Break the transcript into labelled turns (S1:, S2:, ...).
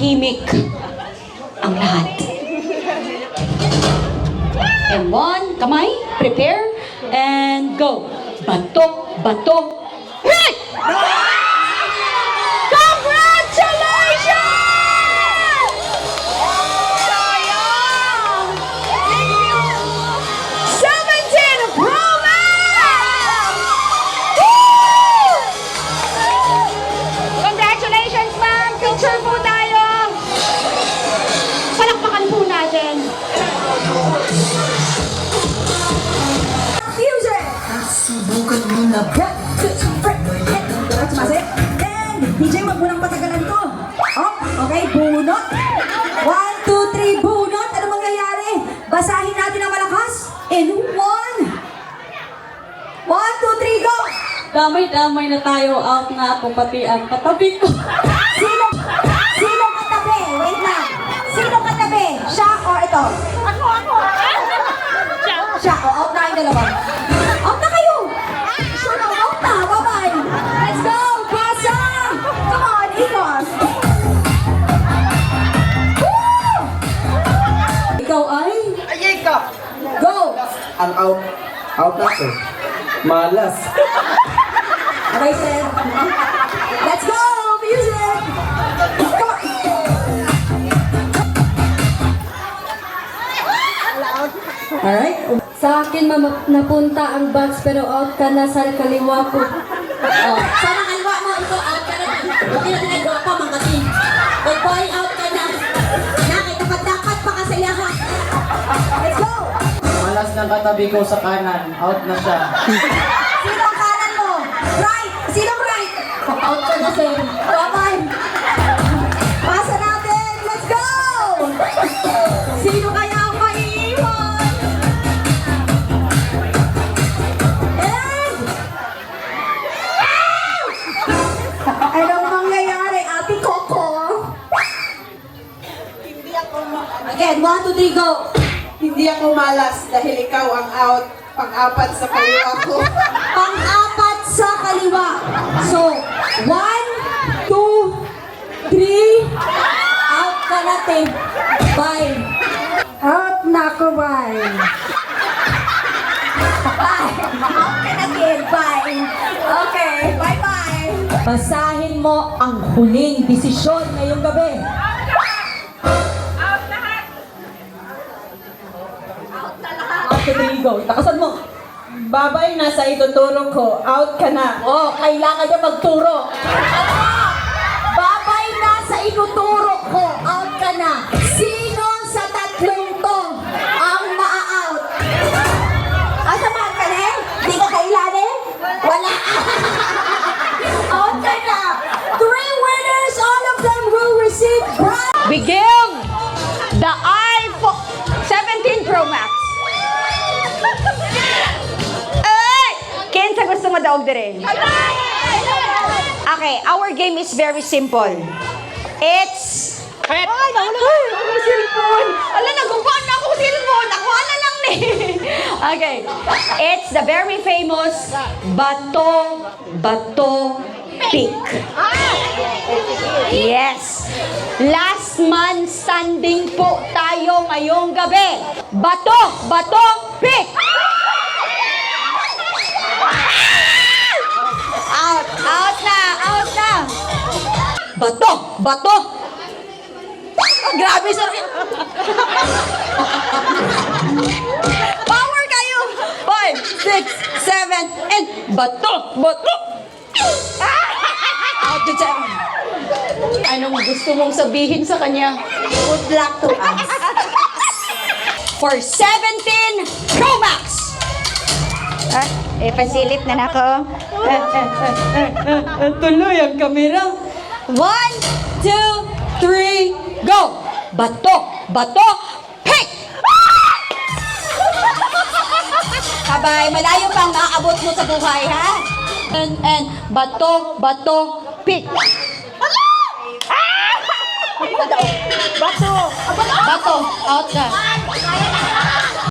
S1: tahimik ang lahat. And one, kamay, prepare, and go. Bato, bato, hit! Congratulations! Sayang! 17 Pro Max! Woo! Congratulations, ma'am! Picture po tayo! Palakpakan po natin.
S2: Subukan mo na ba? Sumasaya. Then, DJ, wag mo nang patagalan to. Oh, okay, bunot. 1, 2, 3, bunot. Ano mangyayari? Basahin natin ang malakas. In 1. 1, 2, 3, go!
S3: Damay-damay na tayo. Out na ako pati ang katabi ko.
S2: Sino katabi? Wait lang. Sino katabi? Siya or ito? Ako. Siya. O, out na yung dalawa. Out na kayo. Sure na, out na. Bye-bye. Let's go. Pasa. Come on, Ikos. Woo! Ikaw ay?
S4: Ayay ka!
S2: Go.
S4: Ang out na to. Malas.
S2: Okay, sir. Let's go. Music. Come on.
S3: Alright. Sa akin napunta ang box pero out ka na sa kaliwa ko.
S2: Oh, sana kalwa mo ito, out ka na. Okay na tinagawa pa, mga kasi. Good boy, out ka na. Nakitapat-dapat pa kasaya ha. Let's go!
S4: Malas ng katabi ko sa kanan. Out na siya.
S2: Sino ang kanan mo? Right! Sino right? Out ka na, sir. Bye-bye. Pasa natin. Let's go! Sino kaya ang maiiwan? Anong mangyayari, Ate Coco? Again, 1, 2, 3, go!
S5: Hindi ako malas dahil ikaw ang out. Pang-apat sa kaliwa ko.
S2: Pang-apat sa kaliwa. So, 1, 2, 3, out ka natin. Bye. Out na ako, bye. Bye. Out ka natin, bye. Okay, bye-bye. Basahin mo ang huling desisyon ngayong gabi.
S3: Rodrigo, takasan mo.
S5: Babay, nasa ituturo ko. Out ka na.
S2: Oh, kailangan niya magturo. Babay na sa inuturo ko. Out ka na. Sino sa tatlong to ang maa-out? Asa man ka na? Di ka kailanin? Wala. Out ka na. 3 winners, all of them will receive prize.
S1: We give the iPhone 17 Pro Max. Ay! Kinsa gusto mo daog dire? Okay, our game is very simple. It's... Ay, nahulog ang cellphone. Ala, nagumpaan na ako cellphone. Ako na lang ni. Okay. It's the very famous Bato Pick. Yes. Last man standing po tayo ngayong gabi. Bato Pick. Out na. Bato. Oh, grabe, sir. Power kayo. 5, 6, 7, and bato. Out to 7. Anong gusto mong sabihin sa kanya?
S2: Good luck to us.
S1: For 17 Pro Max. Pasilip na nako. Tuloy ang kamera. 1, 2, 3, go! Bato, pick! Kabay, malayo pang aabot mo sa buhay, ha? And bato, pick! Bato, out ka.